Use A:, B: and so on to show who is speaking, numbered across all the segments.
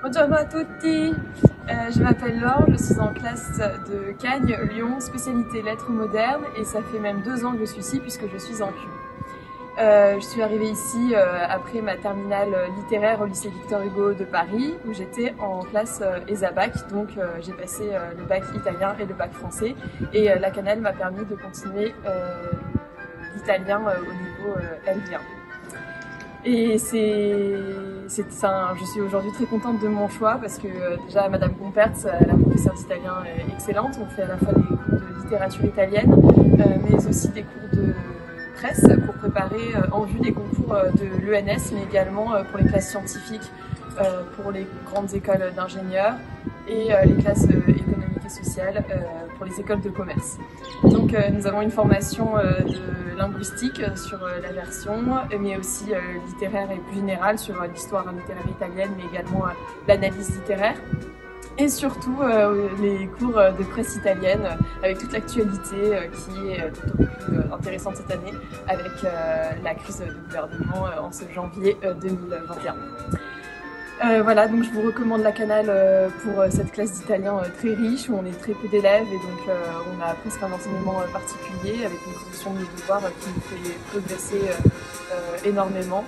A: Buongiorno a tutti, je m'appelle Laure, je suis en classe de Cagnes, Lyon, spécialité lettres modernes et ça fait même 2 ans que je suis ici puisque je suis en Q. Je suis arrivée ici après ma terminale littéraire au lycée Victor Hugo de Paris où j'étais en classe ESA-Bac, donc j'ai passé le bac italien et le bac français et la Canal m'a permis de continuer l'italien au niveau L1. Et je suis aujourd'hui très contente de mon choix parce que déjà Madame Gompertz, la professeure d'italien excellente, on fait à la fois des cours de littérature italienne mais aussi des cours de presse pour préparer en vue des concours de l'ENS mais également pour les classes scientifiques, pour les grandes écoles d'ingénieurs et les classes économiques et sociales pour les écoles de commerce. Donc nous avons une formation de linguistique sur la version, mais aussi littéraire et plus générale sur l'histoire littéraire italienne, mais également l'analyse littéraire. Et surtout les cours de presse italienne avec toute l'actualité qui est tout au plus intéressante cette année avec la crise du gouvernement en ce janvier 2021. Voilà, donc je vous recommande la Canal pour cette classe d'italien très riche où on est très peu d'élèves et donc on a presque un enseignement particulier avec une correction de devoirs qui nous fait progresser énormément.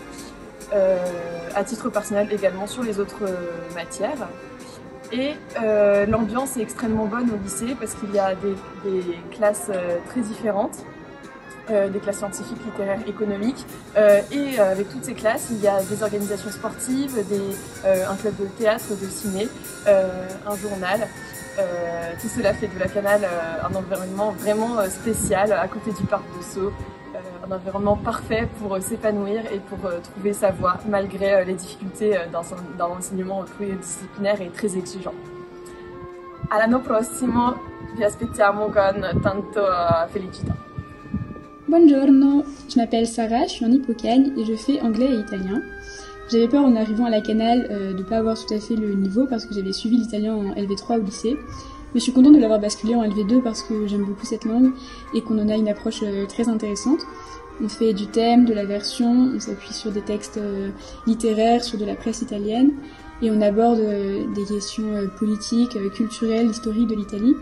A: À titre personnel également sur les autres matières. Et l'ambiance est extrêmement bonne au lycée parce qu'il y a des classes très différentes. Des classes scientifiques, littéraires, économiques et avec toutes ces classes il y a des organisations sportives, un club de théâtre, de ciné, un journal. Tout cela fait de la Canal un environnement vraiment spécial à côté du parc de Sceaux, un environnement parfait pour s'épanouir et pour trouver sa voie malgré les difficultés d'un enseignement pluridisciplinaire et très exigeant. All'anno prossimo, vi aspettiamo con tanto felicità.
B: Buongiorno, je m'appelle Sarah, je suis en Hippocagne et je fais anglais et italien. J'avais peur en arrivant à la Canal de ne pas avoir tout à fait le niveau parce que j'avais suivi l'italien en LV3 au lycée. Mais je suis contente de l'avoir basculé en LV2 parce que j'aime beaucoup cette langue et qu'on en a une approche très intéressante. On fait du thème, de la version, on s'appuie sur des textes littéraires, sur de la presse italienne et on aborde des questions politiques, culturelles, historiques de l'Italie.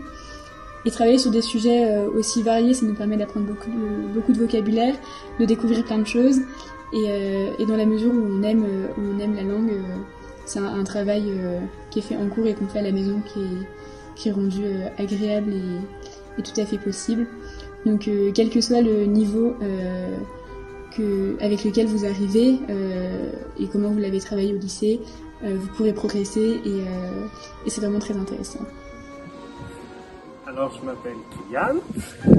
B: Et travailler sur des sujets aussi variés, ça nous permet d'apprendre beaucoup de vocabulaire, de découvrir plein de choses. Et dans la mesure où on aime la langue, c'est un travail qui est fait en cours et qu'on fait à la maison qui est rendu agréable et tout à fait possible. Donc quel que soit le niveau avec lequel vous arrivez et comment vous l'avez travaillé au lycée, vous pourrez progresser et c'est vraiment très intéressant.
C: Alors, je m'appelle Kylian,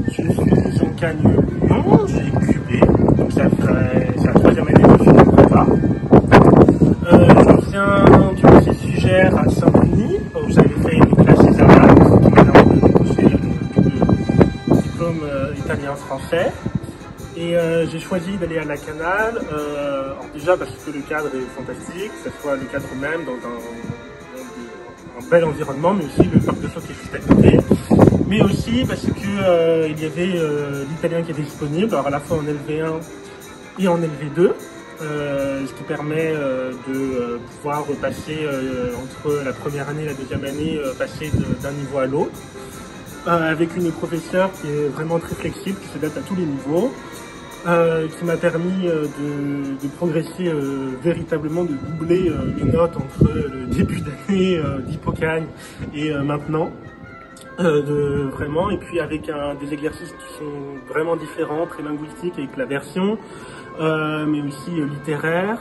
C: je suis en Cagnes Lyon, j'ai QB, donc c'est la 3e année que je suis en prépa. Je viens du lycée Sugère à Saint-Denis, où j'avais fait une classe ESA-Bac, qui m'a permis de décrocher le diplôme italien-français. Et j'ai choisi d'aller à la Canal, déjà parce que le cadre est fantastique, que ce soit le cadre même dans un bel environnement, mais aussi le parc de Sceaux qui est juste à côté. Mais aussi parce que il y avait l'italien qui était disponible, alors à la fois en LV1 et en LV2, ce qui permet de pouvoir passer entre la première année et la deuxième année, passer d'un niveau à l'autre, avec une professeure qui est vraiment très flexible, qui s'adapte à tous les niveaux, qui m'a permis de progresser véritablement, de doubler mes notes entre le début d'année d'Hippocagne et maintenant. Vraiment, et puis avec des exercices qui sont vraiment différents, très linguistiques avec la version, mais aussi littéraire,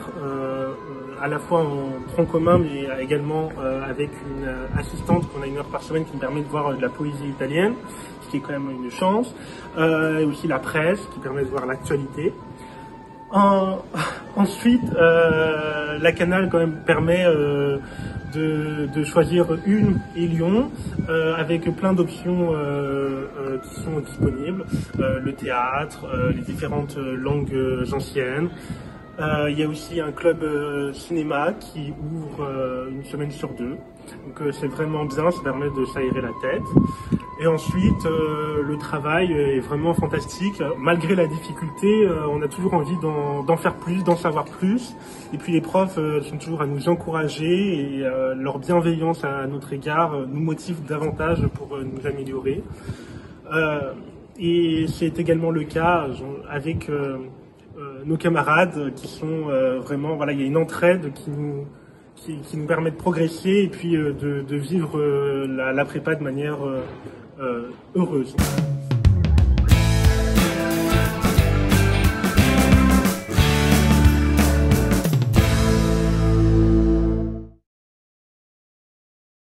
C: à la fois en tronc commun, mais également avec une assistante qu'on a 1 heure par semaine qui me permet de voir de la poésie italienne, ce qui est quand même une chance, et aussi la presse qui permet de voir l'actualité. Ensuite, la Canal quand même permet de choisir une et Lyon avec plein d'options qui sont disponibles, le théâtre, les différentes langues anciennes, Il y a aussi un club cinéma qui ouvre une semaine sur 2. Donc c'est vraiment bien, ça permet de s'aérer la tête. Et ensuite, le travail est vraiment fantastique. Malgré la difficulté, on a toujours envie d'en faire plus, d'en savoir plus. Et puis les profs sont toujours à nous encourager et leur bienveillance à notre égard nous motive davantage pour nous améliorer. Et c'est également le cas avec nos camarades qui sont vraiment, voilà, il y a une entraide qui nous permet de progresser et puis de vivre la prépa de manière heureuse.